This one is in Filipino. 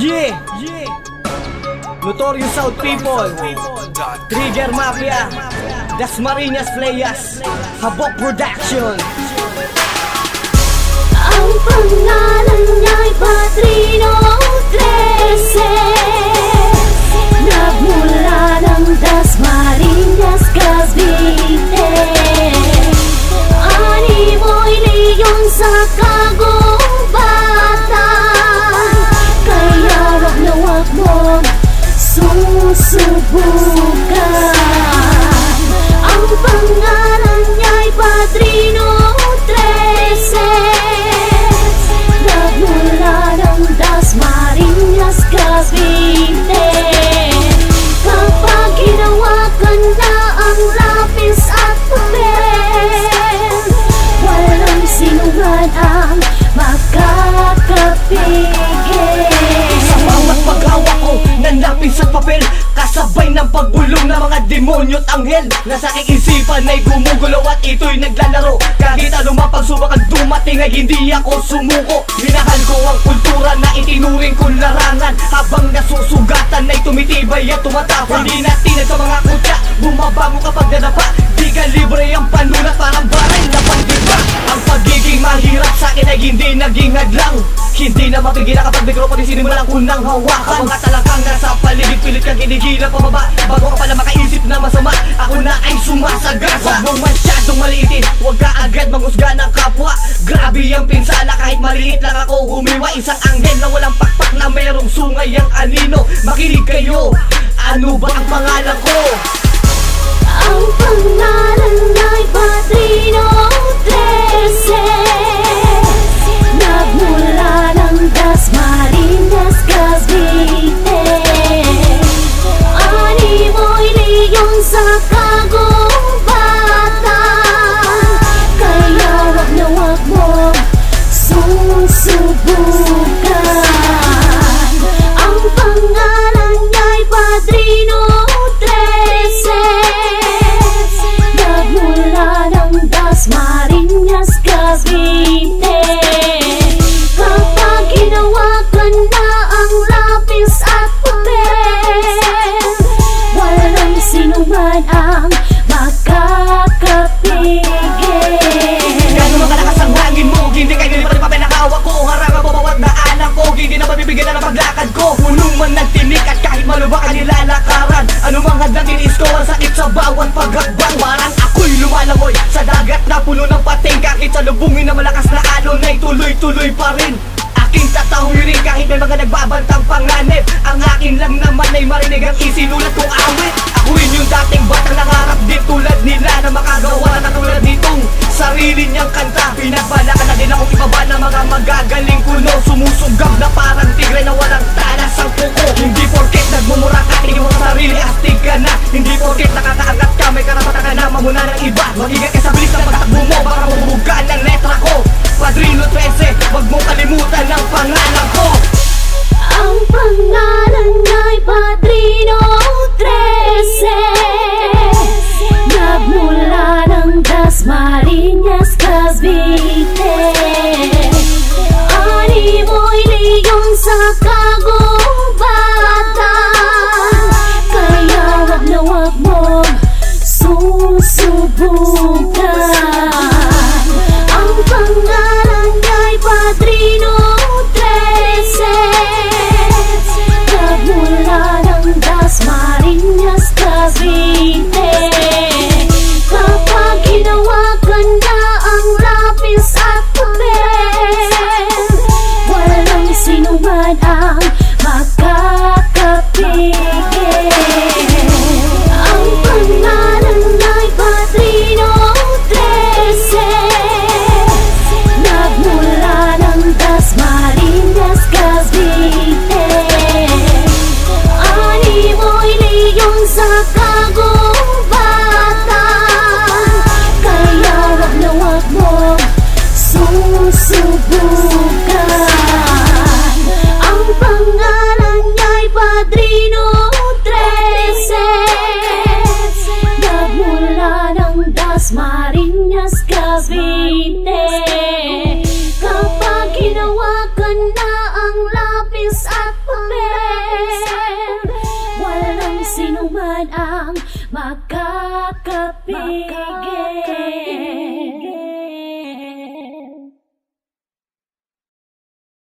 Yeah, Notorious South People, Trigger Mafia, Dasmariñas Playas, Habok Production. Ang pangalan niya'y Padrino 13, nagmula ng Dasmariñas, Cavite. Animoy leyon sa kagubatan, kaya wag na wag mong susubukan. Ang pangalan niya'y Padrino 13, nagmula ng Dasmariñas, Cavite. Kapag hinawakan na ang lapis at papel, walang sinuman ang makakapigil. Sa bawat paghawak ko ng lapis at papel, kasabay ng pagbulong ng mga demonyo at anghel, nasa aking isipan ay gumugulo at ito'y naglalaro. Kahit anumang pagsubok ang dumating ay hindi ako sumuko. Minahal ko ang kultura na itinuring kong larangan, habang nasusugatan ay tumitibay at tumatapang. Hindi natinag sa mga kutya, bumabango kapag nadapa. Di ka libre ang panulat, parang baril na pandiba. Ang pagiging mahirap sa akin ay hindi naging hadlang. Hindi na mapigilan kapag mikrofon sinimulang unang hawakan. Ang mga talagang nasa paligid, pilit kang kinigilan pababa. Bago ka pala makaisip na masama, ako na ay sumasagasa. Huwag mong masyadong maliitin, huwag ka agad manghusga ng kapwa. Grabe ang pinsala, kahit maliit lang ako humiwa. Isang anghel na walang pakpak na merong sungay ang anino. Makinig kayo, ano ba ang pangalan ko? Ang pangalan niya'y Padrino 13, nagmula ng Dasmariñas, Cavite. Animoy leyon sa kagubatan, kaya wag na wag mong susubukan. Ang pangalan niya'y Padrino 13, nagmula ng Dasmariñas, Cavite. Kapag hinawakan na ang lapis at papel, walang sinuman ang makakapigil. Gano'n mga kalakas ang hangin mo, hindi kayo nilipat ng papel na hawak ko. Harangan mo bawat daanan ko, hindi na mabibigyan na ng paglakad ko. Punong man nagtinik at kahit malubak ang nilalakaran. Anumang hadlang tiniis ko, ang sakit sa bawat paghakbang. Parang ako'y lumalangoy sa dagat na puno ng pating. Kahit sa lubungin na malakas na alon ay tuloy-tuloy pa rin. Aking tatawirin kahit may mga nagbabantang panganib. Ang akin lang naman ay marinig ang isinulat kong awit. Ako rin yung dating batang nangarap din tulad nila, na makagawa na tulad nitong sarili niyang kanta. Pinagbalakan na din akong ibaba ng mga magagaling kuno. Sumusugab na parang tigre na walang talas ang kuko. Hindi porket nagmumura ka, tingin mo sa sarili astig ka na. Hindi porket nakakaangat ka, may karapatan ka na mamuna ng iba. Mag-ingat ka sa bilis ng patakbo mo, baka mabubugaan ng letra ko. Padrino 13, wag mong kalimutan ang pangalan ko. Ang pangalan niya'y Padrino 13, nagmula ng Dasmariñas, Cavite. Animoy leyon sa kagubatan, kaya wag na wag mong susubukan. Ang pangalan niya'y Padrino makakapigil.